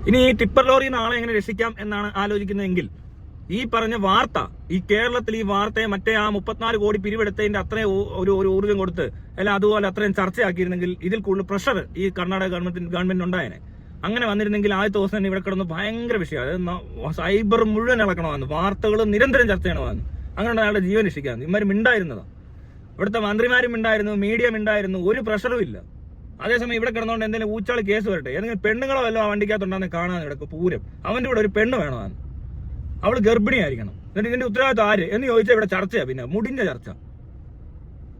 ഇനി ഈ ടിപ്പർ ലോറിയിൽ നിന്ന് ആളെ എങ്ങനെ രക്ഷിക്കാം എന്നാണ് ആലോചിക്കുന്നതെങ്കിൽ ഈ പറഞ്ഞ വാർത്ത, ഈ കേരളത്തിൽ ഈ വാർത്തയെ മറ്റേ ആ 34 കോടി പിരിവെടുത്തതിന്റെ അത്രയും ഒരു ഊർജ്ജം കൊടുത്ത് അല്ല അതുപോലെ അത്രയും ചർച്ചയാക്കിയിരുന്നെങ്കിൽ ഇതിൽ കൂടുതൽ പ്രഷർ ഈ കർണാടക ഗവൺമെന്റ് ഉണ്ടായേനെ. അങ്ങനെ വന്നിരുന്നെങ്കിൽ ആദ്യത്തെ ദിവസം തന്നെ ഇവിടെ കിടന്ന് ഭയങ്കര വിഷയം, അതായത് സൈബർ മുഴുവൻ ഇളക്കണമെന്ന്, വാർത്തകൾ നിരന്തരം ചർച്ച ചെയ്യണമെന്ന്, അങ്ങനെ അയാളുടെ ജീവൻ രക്ഷിക്കാമെന്ന്. ഇവന്മാരും മിണ്ടായിരുന്നതാ, ഇവിടുത്തെ മന്ത്രിമാരും മിണ്ടായിരുന്നു, മീഡിയ മിണ്ടായിരുന്നു, ഒരു പ്രഷറും ഇല്ല. അതേസമയം ഇവിടെ കിടന്നുകൊണ്ട് എന്തെങ്കിലും ഊച്ചാളി കേസ് വരട്ടെ, ഏതെങ്കിലും പെണ്ണുങ്ങളോ വല്ലോ ആ വണ്ടിക്കകത്തുണ്ടാകുന്ന കാണാൻ ഇവിടെ പൂരം, അവന്റെ കൂടെ ഒരു പെണ്ണ് വേണമെന്ന്, അവള് ഗർഭിണിയായിരിക്കണം, എന്നിട്ട് ഇതിന്റെ ഉത്തരവാദിത്വം ആര് എന്ന് ചോദിച്ചാൽ ഇവിടെ ചർച്ചയാ, പിന്നെ മുടിഞ്ഞ ചർച്ച.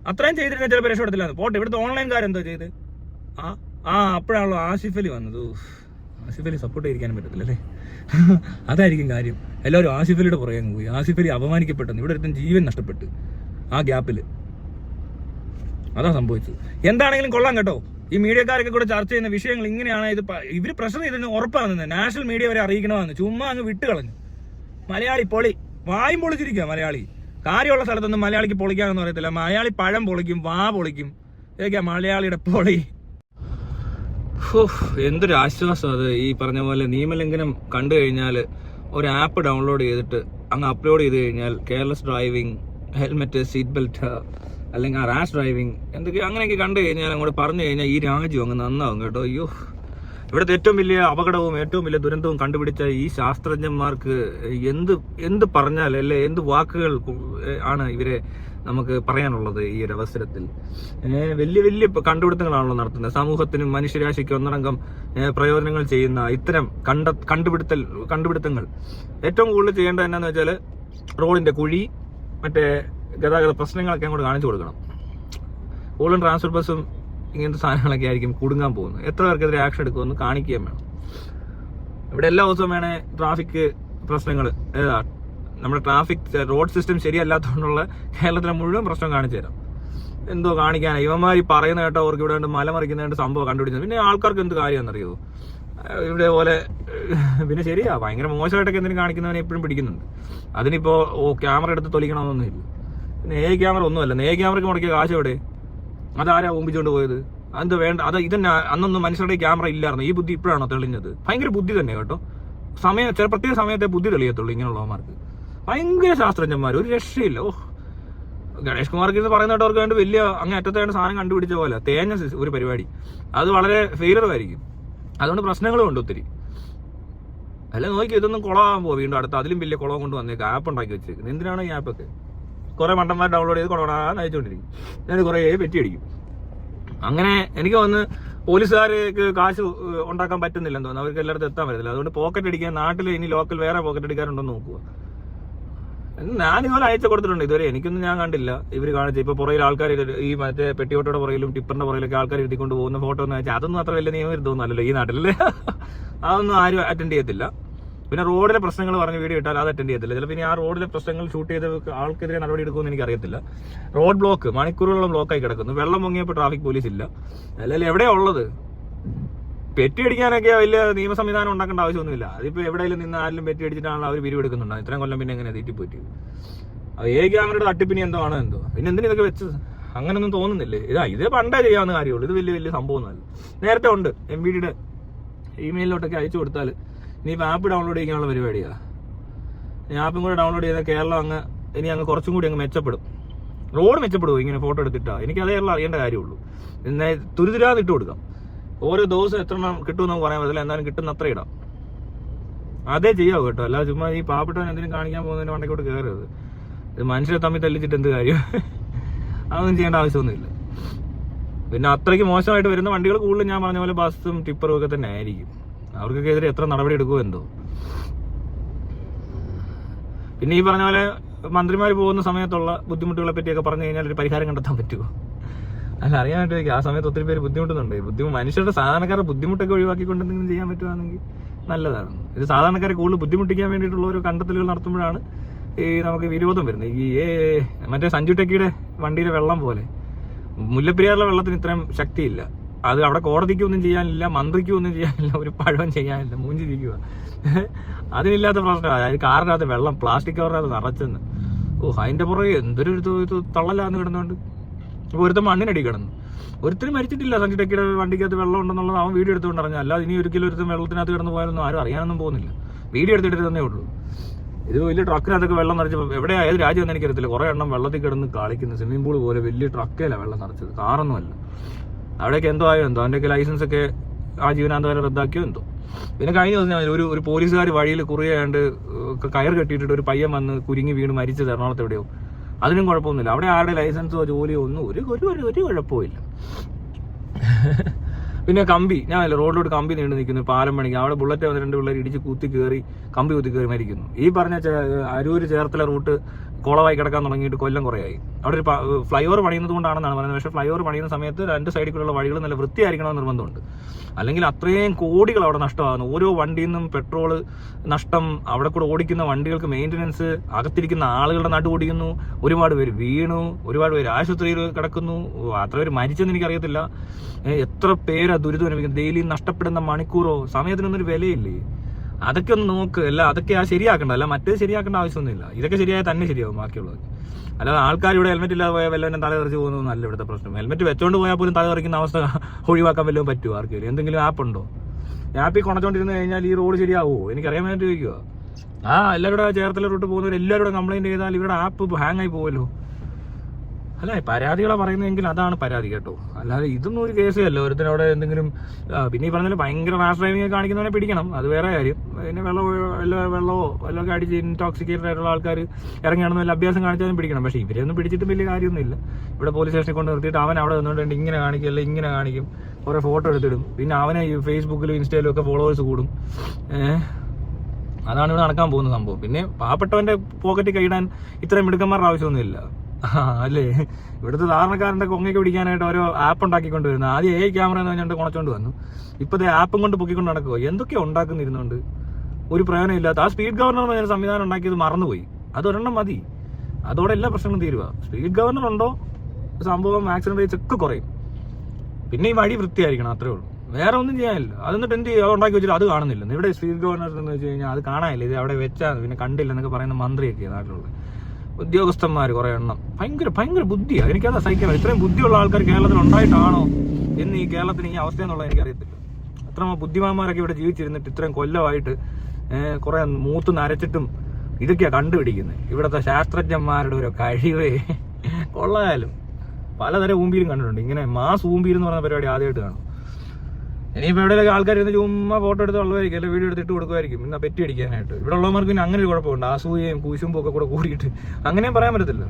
അത്രയും ചെയ്തിരുന്ന ചിലപ്പോൾ രക്ഷപ്പെടത്തില്ല. പോട്ടെ, ഇവിടുത്തെ ഓൺലൈൻകാരെന്തോ ചെയ്ത് അപ്പോഴാണല്ലോ ആസിഫ് അലി വന്നത്. ആസിഫ് അലി സപ്പോർട്ട് ചെയ്തിരിക്കാനും പറ്റത്തില്ല അല്ലേ? അതായിരിക്കും കാര്യം. എല്ലാവരും ആസിഫ് അലിയുടെ പുറകെ പോയി. ആസിഫ് അലി അപമാനിക്കപ്പെട്ടെന്ന്, ഇവിടെ ഒരുത്തൻ ജീവൻ നഷ്ടപ്പെട്ട് ആ ഗ്യാപ്പില്. അതാ സംഭവിച്ചത്. എന്താണെങ്കിലും കൊള്ളാം കേട്ടോ, ഈ മീഡിയക്കാരൊക്കെ കൂടെ ചർച്ച ചെയ്യുന്ന വിഷയങ്ങൾ ഇങ്ങനെയാണ്. ഇവര് പ്രഷർ ചെയ്തതിന് ഉറപ്പാകുന്നത് നാഷണൽ മീഡിയ വരെ അറിയിക്കണമെന്ന് ചുമ്മാ അങ്ങ് വിട്ട് കളഞ്ഞു. മലയാളി പൊളി, വായും പൊളിച്ചിരിക്കുക മലയാളി. കാര്യമുള്ള സ്ഥലത്തൊന്നും മലയാളിക്ക് പൊളിക്കാനൊന്നും അറിയത്തില്ല. മലയാളി പഴം പൊളിക്കും, വാ പൊളിക്കും. ഇതൊക്കെയാ മലയാളിയുടെ പൊളി. എന്തൊരു ആശ്വാസം അത്. ഈ പറഞ്ഞ പോലെ നിയമലംഘനം കണ്ടു കഴിഞ്ഞാൽ ഒരു ആപ്പ് ഡൗൺലോഡ് ചെയ്തിട്ട് അങ്ങ് അപ്ലോഡ് ചെയ്ത് കഴിഞ്ഞാൽ careless driving, helmet, seat belt, അല്ലെങ്കിൽ റാഷ് ഡ്രൈവിംഗ്, എന്തൊക്കെയോ അങ്ങനെയൊക്കെ കണ്ടു കഴിഞ്ഞാൽ അങ്ങോട്ട് പറഞ്ഞു കഴിഞ്ഞാൽ ഈ രാജ്യം അങ്ങ് നന്നാവും കേട്ടോ. അയ്യോ, ഇവിടുത്തെ ഏറ്റവും വലിയ അപകടവും ഏറ്റവും വലിയ ദുരന്തവും കണ്ടുപിടിച്ച ഈ ശാസ്ത്രജ്ഞന്മാർക്ക് എന്ത് പറഞ്ഞാൽ, അല്ലെ എന്ത് വാക്കുകൾ ആണ് ഇവരെ നമുക്ക് പറയാനുള്ളത് ഈ ഒരു അവസരത്തിൽ? വലിയ വലിയ കണ്ടുപിടുത്തങ്ങളാണല്ലോ നടത്തുന്നത്. സമൂഹത്തിനും മനുഷ്യരാശിക്കും ഒന്നടങ്കം പ്രയോജനങ്ങൾ ചെയ്യുന്ന ഇത്തരം കണ്ടുപിടുത്തങ്ങൾ ഏറ്റവും കൂടുതൽ ചെയ്യേണ്ടത് എന്നാന്ന് വെച്ചാൽ റോഡിന്റെ കുഴി, മറ്റേ ഗതാഗത പ്രശ്നങ്ങളൊക്കെ അങ്ങോട്ട് കാണിച്ചു കൊടുക്കണം. ഓൾ ട്രാൻസ്ഫർ ബസ്സും ഇങ്ങനത്തെ സാധനങ്ങളൊക്കെ ആയിരിക്കും കുടുങ്ങാൻ പോകുന്നത്. എത്ര പേർക്കെതിരെ ആക്ഷൻ എടുക്കുമെന്ന് കാണിക്കുകയും വേണം. ഇവിടെ എല്ലാ ദിവസവും വേണേ ട്രാഫിക് പ്രശ്നങ്ങൾ, നമ്മുടെ ട്രാഫിക് റോഡ് സിസ്റ്റം ശരിയല്ലാത്തതുകൊണ്ടുള്ള കേരളത്തിലെ മുഴുവൻ പ്രശ്നം കാണിച്ചു തരാം. എന്തോ കാണിക്കാനാ ഇവന്മാർ പറയുന്ന കേട്ടോ, അവർക്ക് ഇവിടെ മലമറിക്കുന്നതിന്റെ സംഭവം കണ്ടുപിടിച്ചത്. പിന്നെ ആൾക്കാർക്ക് എന്ത് കാര്യമാണെന്നറിയോ ഇവിടെ പോലെ? പിന്നെ ശരിയാ, ഭയങ്കര മോശമായിട്ടൊക്കെ എന്തെങ്കിലും കാണിക്കുന്നവനെ എപ്പോഴും പിടിക്കുന്നുണ്ട്. അതിനിപ്പോ ക്യാമറ എടുത്ത് തൊലിക്കണമെന്നൊന്നുമില്ല. പിന്നെ ക്യാമറ ഒന്നുമല്ല, ക്യാമറയ്ക്ക് മുടക്കിയ കാശ് എവിടെ? അതാരാ ഓമ്പിച്ചുകൊണ്ട് പോയത്? അത് വേണ്ട, അത് ഇതന്നെ. അന്നൊന്നും മനുഷ്യരുടെ ക്യാമറ ഇല്ലായിരുന്നു. ഈ ബുദ്ധി ഇപ്പോഴാണോ തെളിഞ്ഞത്? ഭയങ്കര ബുദ്ധി തന്നെ കേട്ടോ. പ്രത്യേക സമയത്തെ ബുദ്ധി തെളിയത്തുള്ളൂ ഇങ്ങനെയുള്ളവന്മാർക്ക്. ഭയങ്കര ശാസ്ത്രജ്ഞന്മാർ, ഒരു രക്ഷയില്ല. ഗണേഷ് കുമാർക്ക് ഇത് പറയുന്ന കേട്ടവർക്ക് വേണ്ടി വലിയ അങ്ങ് അറ്റത്തായിട്ട് സാധനം കണ്ടുപിടിച്ച പോലെ തേഞ്ഞ ഒരു പരിപാടി. അത് വളരെ ഫെയിലറുമായിരിക്കും. അതുകൊണ്ട് പ്രശ്നങ്ങളും ഉണ്ട് ഒത്തിരി. അല്ല നോക്കി, ഇതൊന്നും കുളമാകാൻ പോകും വീണ്ടും അടുത്ത്. അതിലും വലിയ കുളം കൊണ്ട് വന്നേക്ക് ആപ്പ് ഉണ്ടാക്കി വെച്ചേക്കുന്നത്. എന്തിനാണ് ഈ ആപ്പൊക്കെ? കുറെ മണ്ടന്മാർ ഡൗൺലോഡ് ചെയ്ത് കൊളോടാന്ന് അയച്ചുകൊണ്ടിരിക്കും. ഞാൻ കുറേ പെറ്റിയടിക്കും. അങ്ങനെ എനിക്ക് തോന്നുന്നു പോലീസുകാർക്ക് കാശ് ഉണ്ടാക്കാൻ പറ്റുന്നില്ലെന്ന് തോന്നുന്നു. അവർക്ക് എല്ലായിടത്തും എത്താൻ പറ്റത്തില്ല. അതുകൊണ്ട് പോക്കറ്റ് അടിക്കാൻ നാട്ടിൽ ഇനി ലോക്കൽ വേറെ പോക്കറ്റ് അടിക്കാറുണ്ടോ നോക്കുക. ഞാനിതുപോലെ അയച്ചു കൊടുത്തിട്ടുണ്ട്. ഇതുവരെ എനിക്കൊന്നും ഞാൻ കണ്ടില്ല ഇവർ കാണിച്ചു. ഇപ്പൊ പുറകിൽ ആൾക്കാർ ഈ മറ്റേ പെട്ടിയോട്ടയുടെ പുറകിലും ടിപ്പറിന്റെ പുറകിലൊക്കെ ആൾക്കാർ എഴുതിക്കൊണ്ട് പോകുന്ന ഫോട്ടോ ഒന്നും അയച്ചാൽ അതൊന്നും അത്ര വലിയ നിയമവിരുദ്ധമൊന്നുമല്ലല്ലോ ഈ നാട്ടിലല്ലേ. അതൊന്നും ആരും അറ്റൻഡ് ചെയ്യത്തില്ല. പിന്നെ റോഡിലെ പ്രശ്നങ്ങൾ പറഞ്ഞ് വീഡിയോ ഇട്ടാൽ അത് അറ്റൻഡ് ചെയ്യത്തില്ല. ചിലപ്പോൾ ഇനി ആ റോഡിലെ പ്രശ്നങ്ങൾ ഷൂട്ട് ചെയ്ത് ആൾക്കെതിരെ നടപടി എടുക്കുമെന്ന് എനിക്കറിയത്തില്ല. റോഡ് ബ്ലോക്ക് മണിക്കൂറുകളും ബ്ലോക്കായി കിടക്കുന്നു. വെള്ളം പൊങ്ങിയപ്പോൾ ട്രാഫിക് പോലീസ് ഇല്ല. അല്ലെങ്കിൽ എവിടെയാ ഉള്ളത്? പെറ്റി അടിക്കാനൊക്കെ വലിയ നിയമ സംവിധാനം ഉണ്ടാക്കേണ്ട ആവശ്യമൊന്നുമില്ല. അതിപ്പോൾ എവിടെയെങ്കിലും നിന്ന് ആരെങ്കിലും പെറ്റി അടിച്ചിട്ടാണല്ലോ അവർ പിരിവെടുക്കുന്നുണ്ടോ? ഇത്രയും കൊല്ലം പിന്നെ എങ്ങനെ തീറ്റിപ്പോറ്റി? അത് ക്യാമറയുടെ തട്ടിപ്പിനി എന്തോ ആണ് എന്തോ. പിന്നെ എന്തിനാ ഇതൊക്കെ വെച്ചത്? അങ്ങനൊന്നും തോന്നുന്നില്ലേ? ഇതേ പണ്ടേ ചെയ്യാവുന്ന കാര്യമുള്ളൂ. ഇത് വലിയ വലിയ സംഭവമൊന്നുമല്ല. നേരത്തെ ഉണ്ട്. MVDയുടെ ഇമെയിലിലോട്ടൊക്കെ അയച്ചു കൊടുത്താൽ ഇനിയിപ്പോൾ ആപ്പ് ഡൗൺലോഡ് ചെയ്യാനുള്ള പരിപാടിയാണ്. ഈ ആപ്പും കൂടെ ഡൗൺലോഡ് ചെയ്താൽ കേരളം ഇനി കുറച്ചും കൂടി മെച്ചപ്പെടും. റോഡ് മെച്ചപ്പെടുമോ ഇങ്ങനെ ഫോട്ടോ എടുത്തിട്ടാ? എനിക്ക് അതേ അറിയേണ്ട കാര്യമുള്ളൂ. പിന്നെ തുരിതുരാന്ന് ഇട്ട് കൊടുക്കാം. ഓരോ ദിവസം എത്ര എണ്ണം കിട്ടുമെന്ന് പറയാൻ പറ്റില്ല. എന്നാലും കിട്ടുന്ന അത്ര ഇടാം. അതേ ചെയ്യാവൂ കേട്ടോ. അല്ലാതെ ചുമ്മാ ഈ പാവപ്പെട്ടവൻ എന്തെങ്കിലും കാണിക്കാൻ പോകുന്നതിന് വണ്ടക്കോട്ട് കയറരുത്. ഇത് മനുഷ്യരെ തമ്മിൽ തല്ലിച്ചിട്ട് എന്ത് കാര്യം? അതൊന്നും ചെയ്യേണ്ട ആവശ്യമൊന്നുമില്ല. പിന്നെ അത്രയ്ക്ക് മോശമായിട്ട് വരുന്ന വണ്ടികൾ കൂടുതലും ഞാൻ പറഞ്ഞ പോലെ ബസ്സും ടിപ്പറും ഒക്കെ തന്നെ ആയിരിക്കും. അവർക്കൊക്കെ എതിരെ എത്ര നടപടി എടുക്കുമോ എന്തോ. പിന്നെ ഈ പറഞ്ഞ പോലെ മന്ത്രിമാർ പോകുന്ന സമയത്തുള്ള ബുദ്ധിമുട്ടുകളെ പറ്റിയൊക്കെ പറഞ്ഞു കഴിഞ്ഞാൽ ഒരു പരിഹാരം കണ്ടെത്താൻ പറ്റുമോ? അല്ല, അറിയാനായിട്ട് ആ സമയത്ത് ഒത്തിരി പേര് ബുദ്ധിമുട്ടുന്നുണ്ട്. മനുഷ്യരുടെ സാധാരണക്കാരുടെ ബുദ്ധിമുട്ടൊക്കെ ഒഴിവാക്കിക്കൊണ്ട് എന്തെങ്കിലും ചെയ്യാൻ പറ്റുവാണെങ്കിൽ നല്ലതാണ്. ഇത് സാധാരണക്കാരെ കൂടുതൽ ബുദ്ധിമുട്ടിക്കാൻ വേണ്ടിയിട്ടുള്ള ഒരു കണ്ടെത്തലുകൾ നടത്തുമ്പോഴാണ് ഈ നമുക്ക് വിരോധം വരുന്നത്. ഈ മറ്റേ സഞ്ജു ടെക്കിയുടെ വണ്ടിയിലെ വെള്ളം പോലെ മുല്ലപ്പെരിയാറിലെ വെള്ളത്തിന് ഇത്രയും ശക്തിയില്ല. അത് അവിടെ കോടതിക്കൊന്നും ചെയ്യാനില്ല, മന്ത്രിക്കൊന്നും ചെയ്യാനില്ല, ഒരു പഴവും ചെയ്യാനില്ല, മൂഞ്ചിരിക്കുക. അതിനില്ലാത്ത പ്രശ്നമാണ്. അത് കാറിനകത്ത് വെള്ളം പ്ലാസ്റ്റിക് കവറിനകത്ത് നിറച്ചെന്ന്. അതിന്റെ പുറകെ എന്തൊരു തള്ളലാന്ന് കിടന്നുകൊണ്ട്. ഇപ്പോൾ ഒരുത്തം മണ്ണിനടി കിടന്നു. ഒരുത്തരും മരിച്ചിട്ടില്ല സഞ്ജു ടെക്കിയുടെ വണ്ടിക്കകത്ത് വെള്ളം ഉണ്ടെന്നുള്ളത് അവൻ വീഡിയോ എടുത്തുകൊണ്ട് അറിഞ്ഞാൽ. അല്ലാതെ ഇനി ഒരിക്കലും ഒരുത്തും വെള്ളത്തിനകത്ത് കിടന്ന് പോയാലൊന്നും ആരും അറിയാനൊന്നും പോകുന്നില്ല. വീഡിയോ എടുത്തിട്ട് തന്നേ ഉള്ളൂ. ഇത് വലിയ ട്രക്കിനകത്തൊക്കെ വെള്ളം നിറച്ചപ്പോൾ എവിടെ ഏത് രാജ്യം എന്ന് എനിക്കറിയത്തില്ല, കുറേ എണ്ണം വെള്ളത്തിൽ കിടന്ന് കളിക്കുന്നു. സ്വിമ്മിംഗ് പൂൾ പോലെ വലിയ ട്രക്കല്ല വെള്ളം നിറച്ചത്, കാറൊന്നുമല്ല. അവിടെയൊക്കെ എന്തോ ആയോ എന്തോ, അതിൻ്റെയൊക്കെ ലൈസൻസൊക്കെ ആ ജീവനാന്തം റദ്ദാക്കിയോ എന്തോ. പിന്നെ കഴിഞ്ഞ ദിവസം ഒരു പോലീസുകാർ വഴിയിൽ കുറിയാണ്ട് കയർ കെട്ടിയിട്ടിട്ട് ഒരു പയ്യൻ വന്ന് കുരുങ്ങി വീണ് മരിച്ചത് എറണാകുളത്ത് എവിടെയോ. അതിനും കുഴപ്പമൊന്നുമില്ല. അവിടെ ആരുടെ ലൈസൻസോ ജോലിയോ ഒന്നും ഒരു കുഴപ്പമില്ല. പിന്നെ കമ്പി, ഞാനല്ല റോഡിലോട്ട് കമ്പി നീണ്ടു നിൽക്കുന്നു, പാലം പണിക്ക്. അവിടെ ബുള്ളറ്റ് വന്ന് 2 പിള്ളേർ ഇടിച്ച് കമ്പി കുത്തി കയറി മരിക്കുന്നു. ഈ പറഞ്ഞ അരൂര് ചേർത്തല റൂട്ട് കുളമായി കിടക്കാൻ തുടങ്ങിയിട്ട് കൊല്ലം കുറയായി. അവിടെ ഒരു ഫ്ലൈ ഓവർ പണിയുന്നത് കൊണ്ടാണെന്നാണ് പറയുന്നത്. പക്ഷേ ഫ്ലൈ ഓവർ പണിയുന്ന സമയത്ത് 2 സൈഡിൽ കൂടെയുള്ള വഴികൾ നല്ല വൃത്തിയായിരിക്കണമെന്ന് നിർബന്ധമുണ്ട്. അല്ലെങ്കിൽ അത്രയും കോടികൾ അവിടെ നഷ്ടമാകുന്നു. ഓരോ വണ്ടിയിൽ നിന്നും പെട്രോള് നഷ്ടം, അവിടെ കൂടെ ഓടിക്കുന്ന വണ്ടികൾക്ക് മെയിൻ്റനൻസ്, അകത്തിരിക്കുന്ന ആളുകളുടെ നാട്ട് ഓടിക്കുന്നു, ഒരുപാട് പേര് വീണു, ഒരുപാട് പേര് ആശുപത്രിയിൽ കിടക്കുന്നു, അത്ര പേര് മരിച്ചെന്ന് എനിക്കറിയത്തില്ല. എത്ര പേരാ ദുരിതം അനുഭവിക്കുന്നത്. ഡെയിലി നഷ്ടപ്പെടുന്ന മണിക്കൂറോ സമയത്തിനൊന്നൊരു വിലയില്ലേ? അതൊക്കെ ഒന്ന് നോക്ക്. അല്ല അതൊക്കെ ശരിയാക്കണ്ട, അല്ല മറ്റേത് ശരിയാക്കേണ്ട ആവശ്യമൊന്നുമില്ല. ഇതൊക്കെ ശരിയായാൽ തന്നെ ശരിയാവും ബാക്കിയുള്ളത്. അല്ലാതെ ആൾക്കാർ ഇവിടെ ഹെൽമെറ്റ് ഇല്ലാതെ പോയാൽ വല്ലവനും തല തെറിച്ച് പോകുന്നതൊന്നല്ല ഇവിടുത്തെ പ്രശ്നം. ഹെൽമെറ്റ് വെച്ചോണ്ട് പോയാൽ പോലും തല തെറിക്കുന്ന അവസ്ഥ ഒഴിവാക്കാൻ വല്ലതും പറ്റുമോ ആർക്കെങ്കിലും? എന്തെങ്കിലും ആപ്പ് ഉണ്ടോ? ആപ്പിൽ കൊണച്ചോണ്ടിരുന്ന് കഴിഞ്ഞാൽ ഈ റോഡ് ശരിയാവുമോ? എനിക്കറിയാൻ വേണ്ടി ചോദിക്കുക. എല്ലാവരുടെ ചേർത്തല റൂട്ട് പോകുന്നവർ എല്ലാവരും കംപ്ലൈൻറ്റ് ചെയ്താൽ ഇവരുടെ ആപ്പ് ഹാങ് ആയി പോകുമല്ലോ. അല്ല പരാതികളെ പറയുന്നതെങ്കിൽ അതാണ് പരാതി കേട്ടോ. അല്ലാതെ ഇതൊന്നും ഒരു കേസേ അല്ല. ഒരുത്തനവിടെ എന്തെങ്കിലും പിന്നെ ഈ പറഞ്ഞാൽ ഭയങ്കര റാഷ് ഡ്രൈവിംഗ് കാണിക്കുന്നവനെ പിടിക്കണം, അത് വേറെ കാര്യം. പിന്നെ വെള്ളമോ വല്ലതൊക്കെ അടിച്ച് ഇൻടോക്സിക്കേറ്റഡ് ആയിട്ടുള്ള ആൾക്കാർ ഇറങ്ങിയാണെന്ന് വല്ല അഭ്യാസം കാണിച്ചാലും പിടിക്കണം. പക്ഷേ ഇവരെയൊന്നും പിടിച്ചിട്ടും വലിയ കാര്യമൊന്നുമില്ല. ഇവിടെ പോലീസ് സ്റ്റേഷനിൽ കൊണ്ട് നിർത്തിയിട്ട് അവൻ അവിടെ നിന്നുകൊണ്ട് ഇങ്ങനെ കാണിക്കും, അല്ല ഇങ്ങനെ കാണിക്കും, കുറേ ഫോട്ടോ എടുത്തിടും. പിന്നെ അവനെ ഫേസ്ബുക്കിലും ഇൻസ്റ്റയിലും ഒക്കെ ഫോളോവേഴ്സ് കൂടും. അതാണ് ഇവിടെ നടക്കാൻ പോകുന്ന സംഭവം. പിന്നെ പാവപ്പെട്ടവൻ്റെ പോക്കറ്റിൽ കൈയിടാൻ ഇത്രയും മിടുക്കന്മാരുടെ ആവശ്യമൊന്നുമില്ല അല്ലേ? ഇവിടുത്തെ ധാരണക്കാരൻ്റെ കൊങ്ങയ്ക്ക് പിടിക്കാനായിട്ട് ഓരോ ആപ്പ് ഉണ്ടാക്കിക്കൊണ്ട് വരുന്നത്. ആദ്യം ക്യാമറ എന്ന് പറഞ്ഞുകൊണ്ട് കുണച്ചോണ്ട് വന്നു, ഇപ്പോഴത്തെ ആപ്പും കൊണ്ട് പൊക്കിക്കൊണ്ട് നടക്കുമോ? എന്തൊക്കെയോ ഉണ്ടാക്കുന്നിരുന്നുണ്ട് ഒരു പ്രയോജനം ഇല്ലാത്ത. ആ സ്പീഡ് ഗവർണർ എന്ന് പറഞ്ഞ സംവിധാനം ഉണ്ടാക്കിയത് മറന്നുപോയി. അതൊരെണ്ണം മതി, അതോടെ എല്ലാ പ്രശ്നങ്ങളും തീരുക. സ്പീഡ് ഗവർണർ ഉണ്ടോ സംഭവം ആക്സിഡന്റ് റേറ്റ്സ് ഒക്കെ കുറയും. പിന്നെ ഈ വഴി വൃത്തിയായിരിക്കണം, അത്രേ ഉള്ളൂ. വേറെ ഒന്നും ചെയ്യാനില്ല. അതെന്നിട്ട് എന്ത് ചെയ്യുക? അത് ഉണ്ടാക്കി വെച്ചിട്ട് അത് കാണുന്നില്ല. ഇവിടെ സ്പീഡ് ഗവർണർ എന്ന് വെച്ച് കഴിഞ്ഞാൽ അത് കാണാനില്ല, ഇത് അവിടെ വെച്ചാൽ പിന്നെ കണ്ടില്ല എന്നൊക്കെ പറയുന്ന മന്ത്രിയൊക്കെ നാട്ടിലുള്ള ഉദ്യോഗസ്ഥന്മാർ കുറേ എണ്ണം. ഭയങ്കര ബുദ്ധിയാണ്. എനിക്കത് സഹിക്കാൻ. ഇത്രയും ബുദ്ധിയുള്ള ആൾക്കാർ കേരളത്തിൽ ഉണ്ടായിട്ടാണോ എന്ന് ഈ കേരളത്തിന് ഈ അവസ്ഥ എന്നുള്ളത് എനിക്കറിയത്തില്ല. അത്ര ബുദ്ധിമാന്മാരൊക്കെ ഇവിടെ ജീവിച്ചിരുന്നിട്ട് ഇത്രയും കൊല്ലമായിട്ട് കുറേ മൂത്ത് നരച്ചിട്ടും ഇതൊക്കെയാണ് കണ്ടുപിടിക്കുന്നത്. ഇവിടുത്തെ ശാസ്ത്രജ്ഞന്മാരുടെ ഒരു കഴിവേ കൊള്ളായാലും. പലതരം ഊമ്പിയിലും കണ്ടിട്ടുണ്ട്. ഇങ്ങനെ മാസ് ഊമ്പിയെന്ന് പറഞ്ഞ പരിപാടി ആദ്യമായിട്ട് കാണും. ഇനിയിപ്പോൾ എവിടെയൊക്കെ ആൾക്കാർ ഇരുന്ന് ചുമ്മാ ഫോട്ടോ എടുത്ത് ഉള്ളതായിരിക്കും, അല്ലെങ്കിൽ വീഡിയോ എടുത്തിട്ട് കൊടുക്കുമായിരിക്കും ഇന്ന് പെറ്റി അടിക്കാനായിട്ട്. ഇവിടെ ഉള്ളവർക്ക് പിന്നെ അങ്ങനെ ഒരു കുഴപ്പമുണ്ട്, അസൂയയും കൂശുമ്പും ഒക്കെ കൂടെ കൂടിയിട്ട് അങ്ങനെയും പറയാൻ പറ്റത്തില്ല.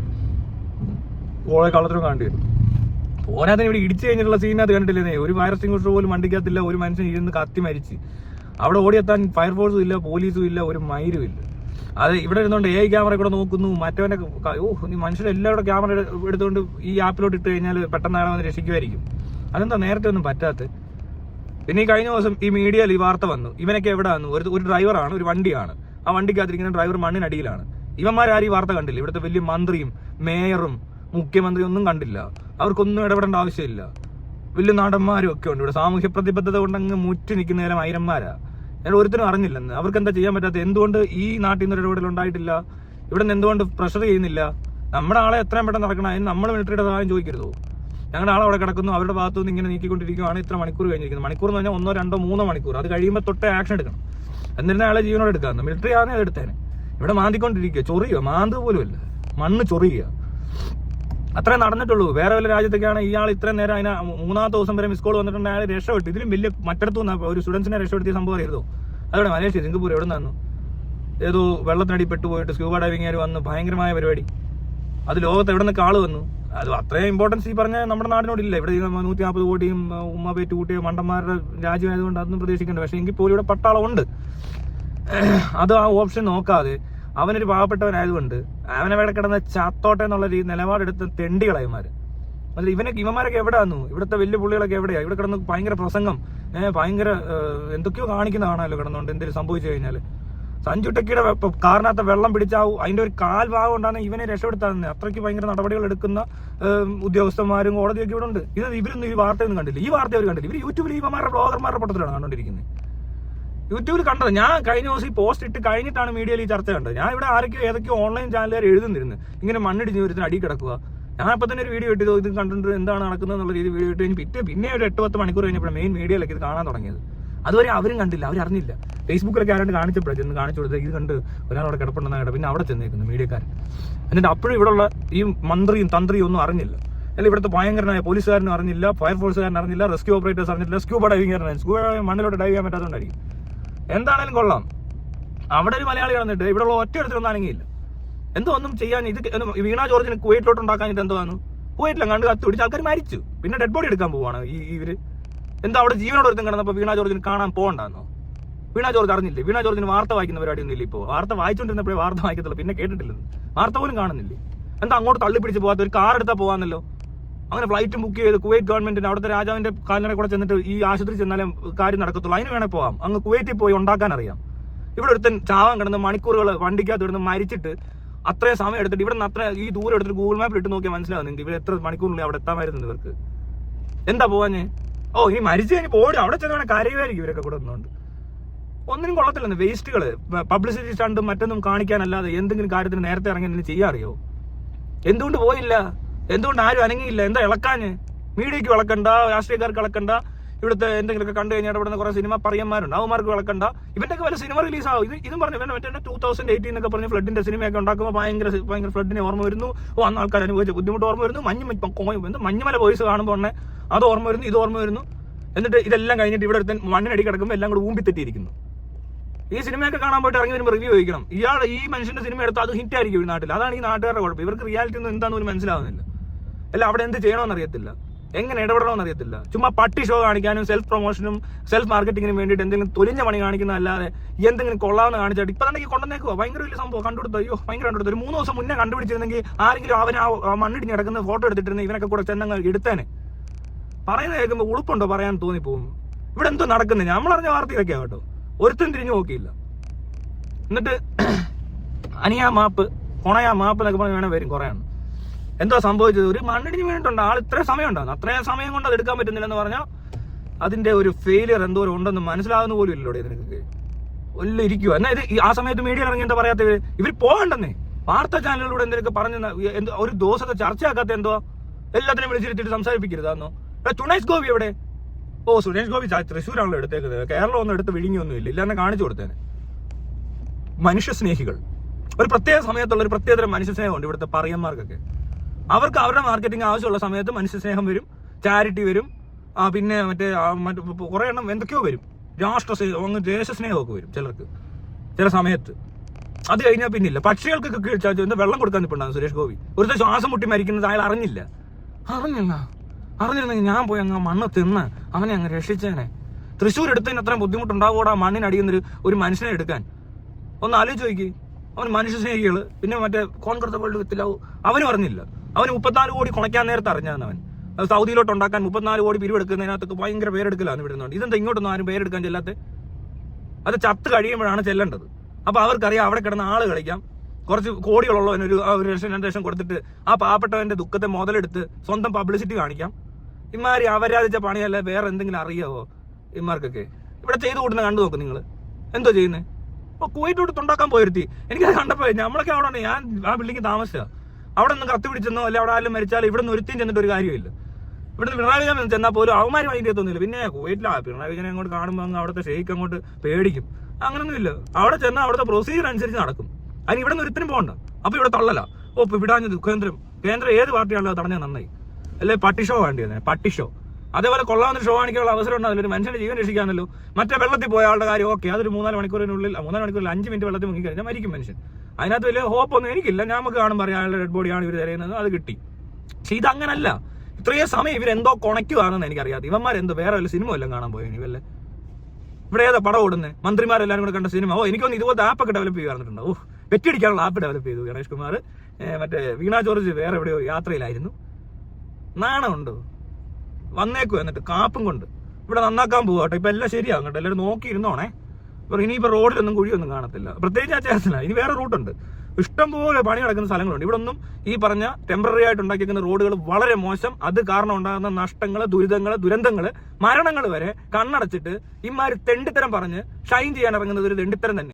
ഓളെ കളത്തിലും കാണേണ്ടി വരും. പോരാതെ ഇവിടെ ഇടിച്ചു കഴിഞ്ഞിട്ടുള്ള സീനകത്ത് കണ്ടിട്ടില്ലേ? ഒരു ഫയർ എക്സ്റ്റിംഗ്വിഷർ പോലും വണ്ടിക്കകത്തില്ല, ഒരു മനുഷ്യൻ ഇരുന്ന് കത്തി മരിച്ച്. അവിടെ ഓടിയെത്താൻ ഫയർഫോഴ്സും ഇല്ല, പോലീസും ഇല്ല, ഒരു മൈരും ഇല്ല. അത് ഇവിടെ ഇരുന്നുകൊണ്ട് ക്യാമറ കൂടെ നോക്കുന്നു. മറ്റവനെ നീ മനുഷ്യരെല്ലാവരുടെ ക്യാമറ എടുത്തുകൊണ്ട് ഈ ആപ്പിലോട്ട് ഇട്ട് കഴിഞ്ഞാൽ പെട്ടെന്ന് ആരാവന്ന് രക്ഷിക്കുമായിരിക്കും. അതെന്താ നേരത്തെ ഒന്നും പറ്റാത്ത? പിന്നെ ഈ കഴിഞ്ഞ ദിവസം ഈ മീഡിയയിൽ ഈ വാർത്ത വന്നു, ഇവനൊക്കെ എവിടെ വന്നു? ഒരു ഡ്രൈവറാണ്, ഒരു വണ്ടിയാണ്, ആ വണ്ടിക്കകത്തിരിക്കുന്ന ഡ്രൈവർ മണ്ണിനടിയിലാണ്. ഇവന്മാരും ഈ വാർത്ത കണ്ടില്ല. ഇവിടുത്തെ വലിയ മന്ത്രിയും മേയറും മുഖ്യമന്ത്രിയും ഒന്നും കണ്ടില്ല. അവർക്കൊന്നും ഇടപെടേണ്ട ആവശ്യമില്ല. വലിയ നടന്മാരും ഒക്കെ ഉണ്ട് ഇവിടെ. സാമൂഹ്യ പ്രതിബദ്ധത കൊണ്ടങ്ങ് മുറ്റി നിൽക്കുന്നേരം ആയിരന്മാരാ. ഞാൻ ഒരുത്തരും അറിഞ്ഞില്ലെന്ന്. അവർക്ക് എന്താ ചെയ്യാൻ പറ്റാത്ത? എന്തുകൊണ്ട് ഈ നാട്ടിൽ നിന്ന് ഒരു ഇടപെടൽ ഉണ്ടായിട്ടില്ല? ഇവിടെ നിന്ന് എന്തുകൊണ്ട് പ്രഷർ ചെയ്യുന്നില്ല? നമ്മുടെ ആളെ എത്രയും പെട്ടെന്ന് നടക്കണം. അതിന് നമ്മൾ മിലിറ്ററിയുടെ സഹായം ചോദിക്കരുതോ? ഞങ്ങളുടെ ആൾ അവിടെ കിടക്കുന്നു, അവരുടെ ഭാഗത്തു നിന്ന് ഇങ്ങനെ നീക്കിക്കൊണ്ടിരിക്കുകയാണ്. ഇത്ര മണിക്കൂർ കഴിഞ്ഞിരിക്കുന്നത്. മണിക്കൂർ എന്ന് പറഞ്ഞാൽ 1, 2, 3 മണിക്കൂർ. അത് കഴിയുമ്പോൾ തൊട്ടേ ആക്ഷൻ എടുക്കണം. എന്നിരുന്ന ആളെ ജീവനോട് എടുക്കാമെന്ന്. മിലിറ്ററി ആണെങ്കിൽ അത് എടുത്തേനെ. ഇവിടെ മാന്തിക്കൊണ്ടിരിക്കുക, ചൊറിയുക, മാന്ത് പോലുമല്ല, മണ്ണ് ചൊറിയുക. അത്രേ നടന്നിട്ടുള്ളൂ. വേറെ വല്ല രാജ്യത്തൊക്കെയാണ് ഇയാൾ ഇത്രയും നേരം അതിന് 3ാമത്തെ ദിവസം വരെ മിസ് കോൾ വന്നിട്ടുണ്ട്, അയാൾ രക്ഷപ്പെട്ടു. ഇതിലും വലിയ മറ്റടുത്തു നിന്ന് ഒരു സ്റ്റുഡൻസിനെ രക്ഷപ്പെടുത്തിയ സംഭവം അറിയരുതോ? അതോടെ മലേഷ്യ, സിംഗപ്പൂർ, എവിടെ നിന്നു ഏതോ വെള്ളത്തിനടി പെട്ടുപോയിട്ട് സ്ക്യൂബ ഡൈവിംഗുകാർ വന്ന് ഭയങ്കരമായ പരിപാടി. അത് ലോകത്ത് എവിടെ നിന്നൊക്കെ ആൾ വന്നു. അത് അത്രയും ഇമ്പോർട്ടൻസ് ഈ പറഞ്ഞ നമ്മുടെ നാടിനോടില്ല. ഇവിടെ 140 കോടിയും ഉമ്മ കൂട്ടിയ മണ്ടന്മാരുടെ രാജ്യമായതുകൊണ്ട് അതൊന്നും പ്രതീക്ഷിക്കേണ്ട. പക്ഷേ എങ്കിൽ പോലും ഇവിടെ പട്ടാളം ഉണ്ട്. അത് ആ ഓപ്ഷൻ നോക്കാതെ അവനൊരു പാവപ്പെട്ടവനായതുകൊണ്ട് അവനവിടെ കിടന്ന ചാത്തോട്ടെ എന്നുള്ള നിലപാടെടുത്ത് തെണ്ടികളയന്മാർ. അല്ല ഇവന്മാരൊക്കെ എവിടെ വന്നു? ഇവിടുത്തെ വലിയ പുള്ളികളൊക്കെ എവിടെയാ? ഇവിടെ കിടന്ന് ഭയങ്കര പ്രസംഗം, ഭയങ്കര എന്തൊക്കെയോ കാണിക്കുന്ന കാണാമല്ലോ കിടന്നുകൊണ്ട്. എന്തെങ്കിലും സംഭവിച്ചു കഴിഞ്ഞാൽ സഞ്ജു ടെക്കിയുടെ കാറിനകത്ത് വെള്ളം പിടിച്ചാവും, അതിന്റെ ഒരു കാൽ ഭാഗം കൊണ്ടാണ് ഇവനെ രക്ഷപ്പെടുത്താൻ. അത്രയ്ക്ക് ഭയങ്കര നടപടികൾ എടുക്കുന്ന ഉദ്യോഗസ്ഥന്മാരും കോടതിയൊക്കെ ഇവിടെ ഉണ്ട്. ഇവരൊന്നും ഈ വാർത്തയൊന്നും കണ്ടില്ല. ഈ വാർത്ത അവർ കണ്ടില്ല. ഇവർ യൂട്യൂബിൽ ഇവന്മാരുടെ ബ്ലോഗർമാരുടെ പട്ടത്തിലാണ് കണ്ടുകൊണ്ടിരിക്കുന്നത്. യൂട്യൂബിൽ കണ്ടത് ഞാൻ കഴിഞ്ഞ ദിവസം ഈ പോസ്റ്റ് ഇട്ട് കഴിഞ്ഞിട്ടാണ് മീഡിയയിൽ ഈ ചർച്ച കണ്ടത്. ഞാൻ ഇവിടെ ആരൊക്കെയോ ഏതൊക്കെയോ ഓൺലൈൻ ചാനലുകാർ എഴുതുന്നിരുന്നു, ഇങ്ങനെ മണ്ണിടിഞ്ഞ് ഒരുത്തിന് അടി കിടക്കുക, ഞാൻ അപ്പം തന്നെ ഒരു വീഡിയോ ഇട്ടത് ഇത് കണ്ടിട്ട് എന്താണ് നടക്കുന്നത് എന്നുള്ള രീതി വീഡിയോ ഇട്ട് പിന്നെ ഒരു 8-10 മണിക്കൂർ കഴിഞ്ഞപ്പോൾ മെയിൻ മീഡിയയിലൊക്കെ ഇത് കാണാൻ തുടങ്ങിയത്. അതുവരെ അവരും കണ്ടില്ല, അവരറിഞ്ഞില്ല. ഫേസ്ബുക്കിലൊക്കെ ആരാണ്ട് കാണിച്ചപ്പോഴേ ചെന്ന് കാണിച്ചു കൊടുത്തത് ഇത് കണ്ട് ഒരാളവിടെ കിടപ്പുണ്ടെന്നാണ് കേട്ടോ. പിന്നെ അവിടെ ചെന്നേക്കുന്നു മീഡിയക്കാരൻ. എന്നിട്ട് അപ്പോഴും ഇവിടെയുള്ള ഈ മന്ത്രിയും തന്ത്രിയും ഒന്നും അറിഞ്ഞില്ല. അല്ല ഇവിടുത്തെ ഭയങ്കരനായ പോലീസുകാരനും അറിഞ്ഞില്ല, ഫയർഫോഴ്സുകാരൻ അറിഞ്ഞില്ല, റെസ്ക്യൂ ഓപ്പറേറ്റേഴ്സ് അറിഞ്ഞില്ല, സ്ക്യൂബ ഡൈവിംഗുകാരൻ സ്ക്യൂബ മണ്ണിലോട്ട് ഡൈവ് ചെയ്യാൻ പറ്റാത്തതുകൊണ്ടായിരിക്കും. എന്താണേലും കൊള്ളാം. അവിടെ ഒരു മലയാളി വന്നിട്ട് ഇവിടെയുള്ള ഒറ്റ ഇടത്തിലൊന്നും അനങ്ങിയില്ല. എന്തോ ഒന്നും ചെയ്യാൻ ഇത് വീണ ജോർജിന് കുവൈറ്റിലോട്ട് ഉണ്ടാക്കാനിട്ട് എന്തോ ആണ്. കുവൈറ്റിലും കണ്ട് കത്ത് പിടിച്ച് ആൾക്കാർ മരിച്ചു. പിന്നെ ഡെഡ് ബോഡി എടുക്കാൻ പോവാണ് ഇവര്. എന്താ അവിടെ ജീവനോട് ഒരുത്തം കിടന്നപ്പോൾ വീണ ജോർജിന് കാണാൻ പോകണ്ടെന്നോ? വീണ ജോർജ് അറിഞ്ഞില്ലേ? വീണ ജോർജിന് വാർത്ത വായിക്കുന്ന പരിപാടിയൊന്നും ഇല്ല. ഇപ്പോൾ വാർത്ത വായിച്ചുകൊണ്ടിരുന്നപ്പോഴേ വാർത്ത വായിക്കത്തുള്ളൂ, പിന്നെ കേട്ടിട്ടില്ലെന്ന്. വാർത്ത പോലും കാണുന്നില്ലേ? എന്താ അങ്ങോട്ട് തള്ളിപ്പിടിച്ച് പോകാത്ത? ഒരു കാർ എടുത്താൽ പോകാന്നല്ലോ. അങ്ങനെ ഫ്ലൈറ്റ് ബുക്ക് ചെയ്ത് കുവൈറ്റ് ഗവൺമെന്റിന് അവിടുത്തെ രാജാവിന്റെ കാലിനെ കൂടെ ചെന്നിട്ട് ഈ ആശുപത്രി ചെന്നാലും കാര്യം നടക്കത്തുള്ളൂ. അതിന് വേണേ പോവാം. അങ്ങ് കുവൈറ്റിൽ പോയി ഉണ്ടാക്കാൻ അറിയാം. ഇവിടെ ഒരുത്തൻ ചാവാൻ കിടന്ന് മണിക്കൂറുകൾ വണ്ടിക്കകത്ത് ഇടുന്ന് മരിച്ചിട്ട് അത്രയും സമയം എടുത്തിട്ട് ഇവിടെ നിന്ന് അത്ര ഈ ദൂരം എടുത്തിട്ട് ഗൂഗിൾ മാപ്പിൽ ഇട്ട് നോക്കിയാൽ മനസ്സിലാവും നിങ്ങൾക്ക് ഇവർ എത്ര മണിക്കൂറിനുള്ളിൽ അവിടെ എത്താമായിരുന്നു ഇവർക്ക്. എന്താ പോവാഞ്ഞ്? ഓ ഇനി മരിച്ചു കഴിഞ്ഞ് പോടി അവിടെ ചെന്ന് കരയുമായിരിക്കും ഇവരൊക്കെ കൂടെ ഒന്നുകൊണ്ട്. ഒന്നിനും കൊള്ളത്തില്ലെന്ന്. വേസ്റ്റുകൾ പബ്ലിസിറ്റി സ്റ്റണ്ടും മറ്റൊന്നും കാണിക്കാനല്ലാതെ എന്തെങ്കിലും കാര്യത്തിന് നേരത്തെ ഇറങ്ങി എന്തെങ്കിലും ചെയ്യാറിയോ? എന്തുകൊണ്ട് പോയില്ല? എന്തുകൊണ്ട് ആരും അനങ്ങിയില്ല? എന്താ ഇളക്കാഞ്ഞ്? മീഡിയക്ക് ഇളക്കണ്ട, രാഷ്ട്രീയക്കാർക്ക് ഇളക്കണ്ട, ഇവിടുത്തെ എന്തെങ്കിലുമൊക്കെ കണ്ടു കഴിഞ്ഞാൽ ഇവിടുന്ന് കുറെ സിനിമ പറയന്മാരുണ്ട്, അവന്മാർക്ക് ഇളക്കണ്ട. ഇവന്റെയൊക്കെ വല്ല സിനിമ റിലീസ് ആവും. ഇതും പറഞ്ഞു മറ്റേ 2018 എന്നൊക്കെ പറഞ്ഞ് ഫ്ലഡിന്റെ സിനിമയൊക്കെ ഉണ്ടാക്കുമ്പോൾ ഭയങ്കര ഫ്ലഡിനെ ഓർമ്മ വരുന്നു. ഓ അന്ന് ആൾക്കാർ അനുഭവിച്ച ബുദ്ധിമുട്ട് ഓർമ്മ വരുന്നു. മഞ്ഞുമല വോയിസ് കാണുമ്പോൾ തന്നെ അത് ഓർമ്മ വരുന്നു, ഇത് ഓർമ്മ വരുന്നു. എന്നിട്ട് ഇതെല്ലാം കഴിഞ്ഞിട്ട് ഇവിടെ ഒരുത്തൻ മണ്ണിനടി കിടക്കുമ്പോൾ എല്ലാം കൂടെ ഊമ്പിത്തെറ്റിയിരിക്കുന്നു. ഈ സിനിമയൊക്കെ കാണാൻ പോയിട്ട് ഇറങ്ങി വരുമ്പോൾ റിവ്യൂ ചോദിക്കണം. ഈ മനുഷ്യന്റെ സിനിമ എടുത്താൽ അത് ഹിറ്റ് ആയിരിക്കും ഈ നാട്ടിൽ. അതാണ് ഈ നാട്ടുകാരുടെ കുഴപ്പം. ഇവർക്ക് റിയാലിറ്റി ഒന്നും എന്താണെന്ന് പോലും മനസ്സിലാവുന്നില്ല. അല്ല അവിടെ എന്ത് ചെയ്യണമെന്ന് അറിയത്തില്ല, എങ്ങനെ ഇടപെടണമെന്ന് അറിയത്തില്ല. ചുമ്മാ പട്ടി ഷോ കാണിക്കാനും സെൽഫ് പ്രൊമോഷനും സെൽഫ് മാർക്കറ്റിങ്ങിനും വേണ്ടിയിട്ട് എന്തെങ്കിലും തൊലിഞ്ഞ പണി കാണിക്കുന്നതല്ലാതെ എന്തെങ്കിലും കൊള്ളാമെന്ന് കാണിച്ചിട്ട് ഇപ്പം തന്നെ കൊണ്ടുവന്നേക്കുവാ. ഭയങ്കര വലിയ സംഭവം കണ്ടുപിടുത്തോ? അയ്യോ ഭയങ്കര കണ്ടുപിടുത്തം. ഒരു 3 ദിവസം മുന്നേ കണ്ടുപിടിച്ചിരുന്നെങ്കിൽ ആരെങ്കിലും അവൻ ആ മണ്ണിടിഞ്ഞ് കിടക്കുന്ന ഫോട്ടോ എടുത്തിട്ടിരുന്ന ഇവനൊക്കെ കൂടെ ചെന്നങ്ങ് എടുത്തേനെ. പറയുന്നത് കേൾക്കുമ്പോൾ ഉളുപ്പുണ്ടോ പറയാൻ തോന്നിപ്പോകും. ഇവിടെ എന്തോ നടക്കുന്നത് നമ്മളറിഞ്ഞ വാർത്തയൊക്കെയാ കേട്ടോ. ഒരുത്തും തിരിഞ്ഞു നോക്കിയില്ല. എന്നിട്ട് അനിയാ മാപ്പ് കൊണയാ മാപ്പ് എന്നൊക്കെ പറഞ്ഞ് വേണം വരും കുറയാണ്. എന്തോ സംഭവിച്ചത്? ഒരു മണ്ണിടിഞ്ഞ് വീണിട്ടുണ്ട്. ആൾ ഇത്രയും സമയം ഉണ്ടാകുന്നു. അത്രയും സമയം കൊണ്ട് അത് എടുക്കാൻ പറ്റുന്നില്ലെന്ന് പറഞ്ഞാൽ അതിന്റെ ഒരു ഫെയിലിയർ എന്തോരം ഉണ്ടെന്ന് മനസ്സിലാകുന്ന പോലും ഇല്ലല്ലോ ഇതിനൊക്കെ. ഒല്ല ഇരിക്കുക. എന്നാൽ ഇത് ആ സമയത്ത് മീഡിയ ഇറങ്ങി എന്താ പറയാത്തവര്? ഇവർ പോകണ്ടെന്നേ. വാർത്താ ചാനലുകളിലൂടെ എന്തെങ്കിലും പറഞ്ഞ ഒരു ദിവസത്തെ ചർച്ചയാക്കാത്ത എന്തോ എല്ലാത്തിനും വിളിച്ചിരുത്തിട്ട് സംസാരിപ്പിക്കരുതാന്നോ? സുരേഷ് ഗോപി എവിടെ? ഓ സുരേഷ് ഗോപി തൃശ്ശൂരാണല്ലോ എടുത്തേക്കുന്നത്. കേരളം ഒന്നും എടുത്ത് വിഴുങ്ങിയൊന്നും ഇല്ല എന്നെ കാണിച്ചു കൊടുത്തേനെ. മനുഷ്യസ്നേഹികൾ ഒരു പ്രത്യേക സമയത്തുള്ള ഒരു പ്രത്യേകതരം മനുഷ്യസ്നേഹമുണ്ട് ഇവിടുത്തെ പറയന്മാർക്കൊക്കെ. അവർക്ക് അവരുടെ മാർക്കറ്റിംഗ് ആവശ്യമുള്ള സമയത്ത് മനുഷ്യസ്നേഹം വരും, ചാരിറ്റി വരും, പിന്നെ മറ്റേ കുറെ എണ്ണം എന്തൊക്കെയോ വരും, അങ്ങ് ദേശസ്നേഹമൊക്കെ വരും ചിലർക്ക് ചില സമയത്ത്. അത് കഴിഞ്ഞാൽ പിന്നില്ല. പക്ഷികൾക്കൊക്കെ എന്താ വെള്ളം കൊടുക്കാൻ നിൽപ്പുണ്ടാകും സുരേഷ് ഗോപി. ഒരുത്തർ ശ്വാസം മുട്ടി മരിക്കുന്നത് അയാൾ അറിഞ്ഞിരുന്നെങ്കിൽ ഞാൻ പോയി അങ്ങ് മണ്ണ് തിന്ന് അവനെ അങ്ങ് രക്ഷിച്ചേനെ. തൃശ്ശൂർ എടുത്തതിന് അത്രയും ബുദ്ധിമുട്ടുണ്ടാകൂടാ മണ്ണിനടിയുന്നൊരു ഒരു മനുഷ്യനെ എടുക്കാൻ. ഒന്ന് ആലോചിച്ച് നോക്കി. അവൻ മനുഷ്യ സ്നേഹികൾ. പിന്നെ മറ്റേ കോൺഗ്രസ് വേൾഡ് വിത്തിലാവും അവനും അറിഞ്ഞില്ല. അവന് 34 കോടി കുണയ്ക്കാൻ നേരത്തെ അറിഞ്ഞാണ് അവൻ. സൗദിയിലോട്ട് ഉണ്ടാക്കാൻ 34 കോടി പിരിവെടുക്കുന്നതിനകത്തൊക്കെ ഭയങ്കര പേരെടുക്കലാണ് വിടുന്നുണ്ട്. ഇതെന്താ ഇങ്ങോട്ടൊന്നും ആരും പേരെടുക്കാൻ ചെല്ലാത്ത? അത് ചത്ത് കഴിയുമ്പോഴാണ് ചെല്ലേണ്ടത്. അപ്പൊ അവർക്കറിയാം അവിടെ കിടന്ന ആള് കളിക്കാം. കുറച്ച് കോടികളുള്ളവനൊരു 1-2 ലക്ഷം കൊടുത്തിട്ട് ആ പാവപ്പെട്ടവന്റെ ദുഃഖത്തെ മുതലെടുത്ത് സ്വന്തം പബ്ലിസിറ്റി കാണിക്കാം. ഇമാരി അവരാധിച്ച പണിയല്ല വേറെ എന്തെങ്കിലും അറിയാവോ ഇമാർക്കൊക്കെ? ഇവിടെ ചെയ്തു കൂട്ടുന്ന കണ്ടു നോക്കും നിങ്ങൾ. എന്തോ ചെയ്യുന്നത്? അപ്പൊ കുവൈറ്റോട്ട് ഉണ്ടാക്കാൻ പോയിരുത്തി. എനിക്കത് കണ്ടപ്പോ നമ്മളൊക്കെ അവിടെ ഞാൻ ആ ബിൽഡിംഗ് താമസിച്ചാ. അവിടെ നിന്ന് കത്തി പിടിച്ചെന്നോ അല്ലെ അവിടെ ആരും മരിച്ചാലും ഇവിടെ നിന്ന് ഒരുത്തിയും ചെന്നിട്ട് ഒരു കാര്യമില്ല. ഇവിടുന്ന് പിണറായി വിജയൻ ചെന്നാൽ പോലും അവന്മാരും അതിൻ്റെ എത്തൊന്നുമില്ല. പിന്നെ കുവൈറ്റിലാ പിണറായി വിജയനെ അങ്ങോട്ട് കാണുമ്പോൾ അങ്ങ് അവിടുത്തെ ഷെയ്ക്ക് അങ്ങോട്ട് പേടിക്കും. അങ്ങനൊന്നുമില്ല. അവിടെ ചെന്നാൽ അവിടുത്തെ പ്രൊസീജിയർ അനുസരിച്ച് നടക്കും. അതിന് ഇവിടെ നിന്ന് ഒരുത്തിനും പോകണ്ട. അപ്പൊ ഇവിടെ തള്ളല. ഓ ഇപ്പൊ വിടാഞ്ഞത് കേന്ദ്രം ഏത് പാർട്ടിയാണല്ലോ തടഞ്ഞത് നന്നായി. അല്ലെ പട്ടി ഷോ വേണ്ടി വന്നേ, പട്ടി ഷോ. അതേപോലെ കൊള്ളാവുന്ന ഷോ കാണിക്കാനുള്ള അവസരം ഉണ്ടാവില്ല. ഒരു മനുഷ്യന്റെ ജീവൻ രക്ഷിക്കാനല്ലോ. മറ്റേ വെള്ളത്തിൽ പോയ ആളുടെ കാര്യം ഓക്കെ, അതൊരു 3-4 മണിക്കൂറിനുള്ളിൽ 5 മിനിറ്റ് വെള്ളത്തിൽ മുങ്ങി കഴിഞ്ഞാൽ മരിക്കും മനുഷ്യൻ. അതിനകത്ത് വലിയ ഹോപ്പൊന്നും എനിക്കില്ല. നമുക്ക് കാണുമ്പോൾ അറിയാം അയാളുടെ ഡെഡ് ബോഡിയാണ് ഇവർ തിരയുന്നത്, അത് കിട്ടി. പക്ഷെ ഇതങ്ങനല്ല. ഇത്രയും സമയം ഇവരെന്തോ കൊണയ്ക്കുവാണെന്ന് എനിക്കറിയാതെ. ഇവന്മാരെന്തോ വേറെ വല്ല സിനിമ എല്ലാം കാണാൻ പോയി ഇവല്ലേ. ഇവിടെ ഏതാ പടം ഓടുന്നത്? മന്ത്രിമാരെല്ലാവരും കൂടെ കണ്ട സിനിമ. ഓ എനിക്കൊന്ന് ഇതുപോലത്തെ ആപ്പൊക്കെ ഡെവലപ്പ് ചെയ്യാറുണ്ടോ? ഓ വെറ്റിയടിക്കാനുള്ള ആപ്പ് ഡെവലപ്പ് ചെയ്തു ഗണേഷ് കുമാർ. മറ്റേ വീണ ജോർജ് വേറെ എവിടെയോ യാത്രയിലായിരുന്നു. നാണമുണ്ടോ? വന്നേക്കും എന്നിട്ട് കാപ്പും കൊണ്ട് ഇവിടെ നന്നാക്കാൻ പോകട്ടെ. ഇപ്പൊ എല്ലാം ശരിയാകും കേട്ടോ. എല്ലാവരും നോക്കിയിരുന്നോണേ. ഇനിയിപ്പോൾ റോഡിലൊന്നും കുഴിയൊന്നും കാണത്തില്ല. പ്രത്യേകിച്ച് ആ ചേർത്തില്ല. ഇനി വേറെ റൂട്ടുണ്ട്. ഇഷ്ടംപോലെ പണി നടക്കുന്ന സ്ഥലങ്ങളുണ്ട്. ഇവിടെ ഒന്നും ഈ പറഞ്ഞ ടെമ്പററി ആയിട്ട് ഉണ്ടാക്കിയിരിക്കുന്ന റോഡുകൾ വളരെ മോശം. അത് കാരണം ഉണ്ടാകുന്ന നഷ്ടങ്ങൾ, ദുരന്തങ്ങൾ, മരണങ്ങൾ വരെ കണ്ണടച്ചിട്ട് ഇമാര് തെണ്ടിത്തരം പറഞ്ഞ് ഷൈൻ ചെയ്യാൻ ഇറങ്ങുന്നത് ഒരു തെണ്ടിത്തരം തന്നെ.